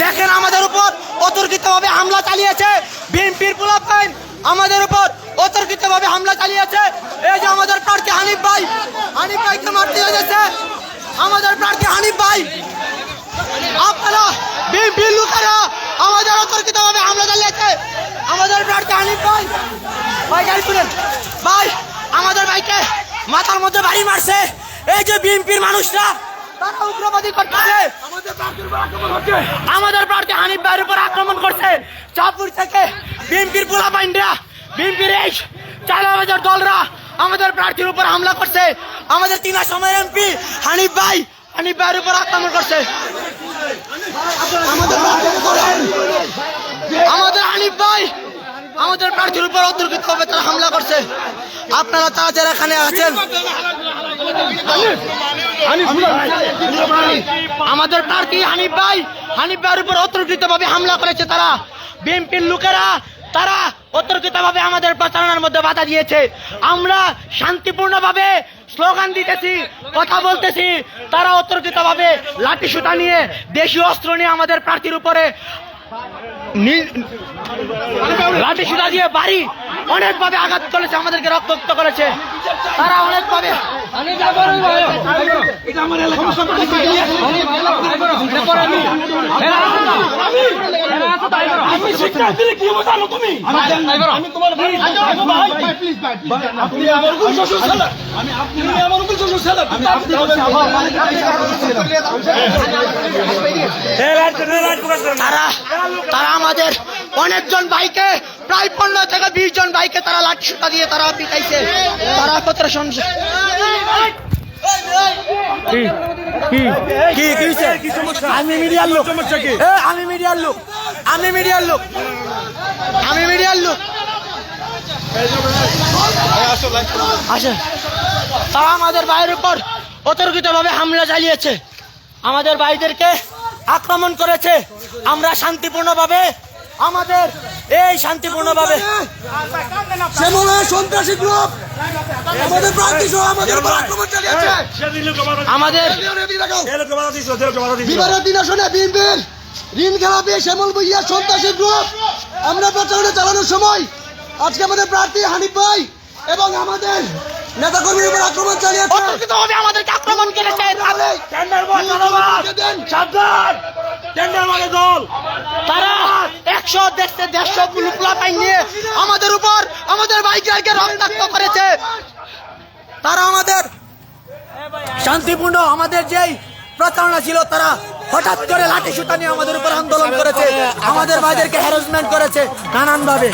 দেখেন আমাদের উপর অতর্কিতভাবে হামলা চালিয়েছে বিএনপির পোলাপাইন, আমাদের উপর অতর্কিতভাবে হামলা চালিয়েছে। এই যে আমাদের প্রার্থী হানিফ ভাইকে মারতে হয়েছে, আমাদের প্রার্থী হানিফ ভাই, আপনারা বিএনপির লোকেরা আমাদের অতর্কিতভাবে হামলা চালিয়েছে। আমাদের প্রার্থী হানিফ ভাই গাড়ি তুলেন ভাই, আমাদের ভাইকে মাথার মধ্যে বাড়ি মারছে। এই যে বিএনপির মানুষরা তারা উগ্রবাদী করতেছে, আমাদের প্রার্থী হানিফ ভাইয়ের উপর আক্রমণ করছে। চাঁদপুর থেকে বিএনপির পোলাপাইনরা, বিএনপির এই ৪,০০০ দলরা আমাদের প্রার্থীর উপর হামলা করছে। আমাদের ৩ আসনের এমপি হানিফ ভাইয়ের উপর আক্রমণ করছে। আমাদের হানিফ ভাই আমাদের প্রার্থীর উপর অতর্কিতভাবে তারা হামলা করছে। আপনারা তারা যারা এখানে আছেন, আমাদের প্রার্থী হানিফ ভাইয়ের উপর অতর্কিতভাবে হামলা করেছে তারা। বিএনপির লোকেরা তারা অতর্কিতভাবে আমাদের প্রচারণার মধ্যে বাধা দিয়েছে। আমরা শান্তিপূর্ণভাবে স্লোগান দিতেছি, কথা বলতেছি, তারা অতর্কিতভাবে লাঠি সুতা নিয়ে, দেশীয় অস্ত্র নিয়ে আমাদের প্রার্থীর উপরে লাঠি সুতা দিয়ে বাড়ি অনেকভাবে আঘাত করেছে, আমাদেরকে রক্তাক্ত করেছে তারা অনেকভাবে। তারা আমাদের অনেকজন ভাইকে, প্রায় 15 থেকে 20 জন ভাইকে তারা লাঠি সুতা দিয়ে তারা পিটাইছে। তারা কতটা সমস্যা আমি মিডিয়ার লোক, আসে তারা আমাদের ভাইয়ের উপর অতর্কিতভাবে হামলা চালিয়েছে, আমাদের ভাইদেরকে আক্রমণ করেছে। আমরা শান্তিপূর্ণভাবে আমাদের এই শান্তিপূর্ণভাবে সন্ত্রাসী গ্রুপ আমাদের প্রার্থী সহ আমাদের উপর আক্রমণ চালিয়েছে। আমাদের বিবারের দিন আসনে বিএনপির ঋণ খেলাপি শ্যামল ভুইয়া সন্ত্রাসী গ্রুপ আমরা প্রচারণা চালানোর সময় আজকে আমাদের প্রার্থী হানিফ ভাই এবং আমাদের নেতাকর্মীর উপর আক্রমণ চালিয়েছে। অতর্কিতভাবে আমাদেরকে আক্রমণ করেছে। তারা 100-150 পোলাপাইন নিয়ে আমাদের উপর, আমাদের ভাইকে রক্তাক্ত করেছে। তারা আমাদের শান্তিপূর্ণ আমাদের যেই প্রচারণা ছিল, তারা হঠাৎ করে লাঠি সুতা নিয়ে আমাদের উপর আন্দোলন করেছে, আমাদের ভাইদেরকে হ্যারাসমেন্ট করেছে নানানভাবে।